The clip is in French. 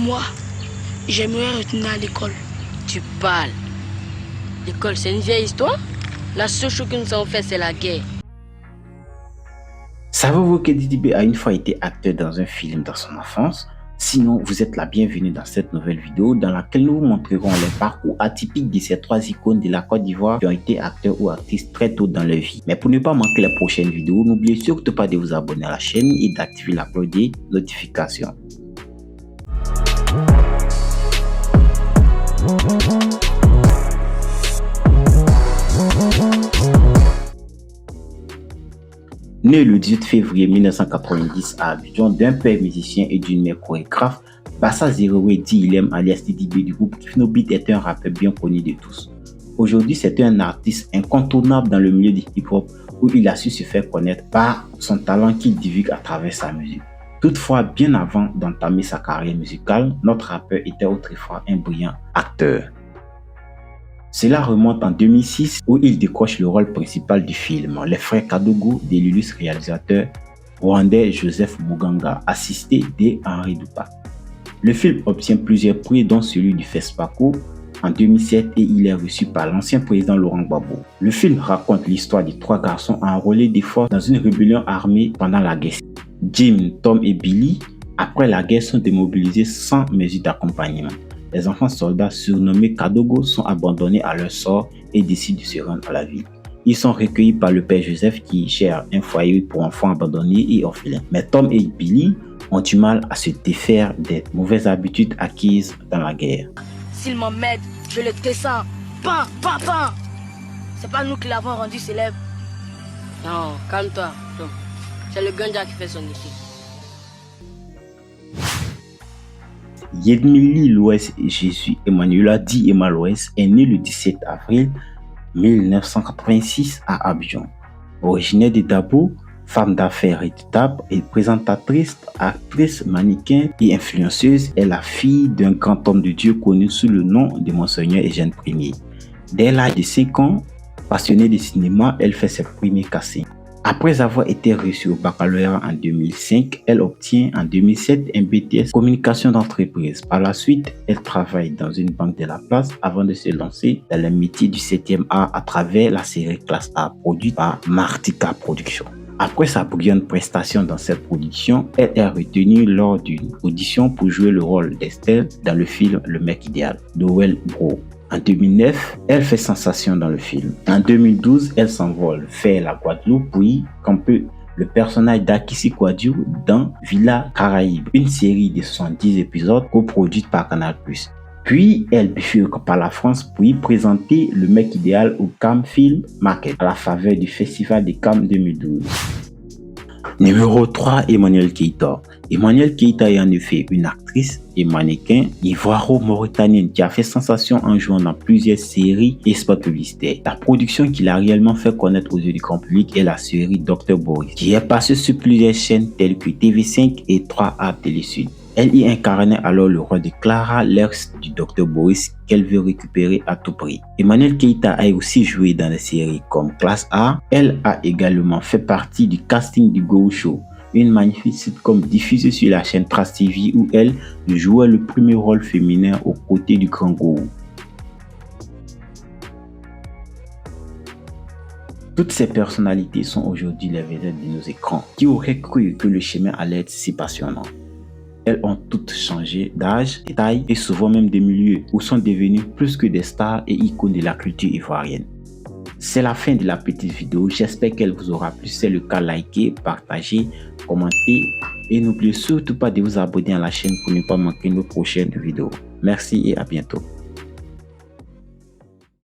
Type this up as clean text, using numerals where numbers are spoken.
Moi, j'aimerais retourner à l'école. Tu parles. L'école, c'est une vieille histoire. La seule chose que nous avons fait, c'est la guerre. Savez-vous que Didi a une fois été acteur dans un film dans son enfance? Sinon, vous êtes la bienvenue dans cette nouvelle vidéo dans laquelle nous vous montrerons le parcours atypique de ces trois icônes de la Côte d'Ivoire qui ont été acteurs ou actrices très tôt dans leur vie. Mais pour ne pas manquer les prochaines vidéos, n'oubliez surtout pas de vous abonner à la chaîne et d'activer la cloche des notifications. Né le 18 février 1990 à Abidjan d'un père musicien et d'une mère chorégraphe, Bassa Zerewe dit Ilem alias Didi B du groupe Kifno Beat est un rappeur bien connu de tous. Aujourd'hui, c'est un artiste incontournable dans le milieu du hip-hop où il a su se faire connaître par son talent qu'il divulgue à travers sa musique. Toutefois, bien avant d'entamer sa carrière musicale, notre rappeur était autrefois un brillant acteur. Cela remonte en 2006 où il décroche le rôle principal du film Les Frères Kadogo de l'illustre réalisateur rwandais Joseph Muganga, assisté d'Henri Dupa. Le film obtient plusieurs prix dont celui du FESPACO en 2007 et il est reçu par l'ancien président Laurent Gbagbo. Le film raconte l'histoire de trois garçons enrôlés de force dans une rébellion armée pendant la guerre. Jim, Tom et Billy, après la guerre, sont démobilisés sans mesure d'accompagnement. Les enfants soldats surnommés Kadogo sont abandonnés à leur sort et décident de se rendre à la ville. Ils sont recueillis par le père Joseph qui gère un foyer pour enfants abandonnés et orphelins. Mais Tom et Billy ont du mal à se défaire des mauvaises habitudes acquises dans la guerre. S'il m'emmène, je le descends. Pan, pan, pan. C'est pas nous qui l'avons rendu célèbre. Non, calme-toi. C'est le Ganja qui fait son équipe. Yedmili Louès Jésus Emmanuela dit Emma Louès est né le 17 avril 1986 à Abidjan. Originaire de Dabo, femme d'affaires redoutable et présentatrice, actrice, mannequin et influenceuse, est la fille d'un grand homme de Dieu connu sous le nom de Monseigneur Eugène Ier. Dès l'âge de 5 ans, passionnée de cinéma, elle fait ses premiers castings. Après avoir été reçue au baccalauréat en 2005, elle obtient en 2007 un BTS communication d'entreprise. Par la suite, elle travaille dans une banque de la place avant de se lancer dans le métier du 7e art à travers la série Classe A produite par Martika Productions. Après sa brillante prestation dans cette production, elle est retenue lors d'une audition pour jouer le rôle d'Estelle dans le film Le Mec Idéal d'Owell Bro. En 2009, elle fait sensation dans le film. En 2012, elle s'envole vers la Guadeloupe puis camper le personnage d'Akissi Kouadiou dans Villa Caraïbe, une série de 70 épisodes coproduite par Canal+. Puis, elle bifurque par la France pour y présenter Le Mec Idéal au Cannes Film Market à la faveur du Festival de Cannes 2012. Numéro 3, Emmanuelle Keita. Emmanuelle Keita est en effet une actrice et mannequin ivoiro-mauritanienne qui a fait sensation en jouant dans plusieurs séries et spots publicitaires. La production qui l'a réellement fait connaître aux yeux du grand public est la série Dr Boris, qui est passée sur plusieurs chaînes telles que TV5 et 3A Télésud. Elle y incarnait alors le rôle de Clara, l'ex du Dr Boris qu'elle veut récupérer à tout prix. Emmanuelle Keita a aussi joué dans des séries comme Classe A. Elle a également fait partie du casting du Go Show, une magnifique sitcom diffusée sur la chaîne Trace TV où elle jouait le premier rôle féminin aux côtés du grand Go. Toutes ces personnalités sont aujourd'hui les vedettes de nos écrans. Qui aurait cru que le chemin allait être si passionnant? Elles ont toutes changé d'âge, de taille et souvent même de milieu, ou sont devenues plus que des stars et icônes de la culture ivoirienne. C'est la fin de la petite vidéo, j'espère qu'elle vous aura plu. Si c'est le cas, likez, partagez, commentez et n'oubliez surtout pas de vous abonner à la chaîne pour ne pas manquer nos prochaines vidéos. Merci et à bientôt.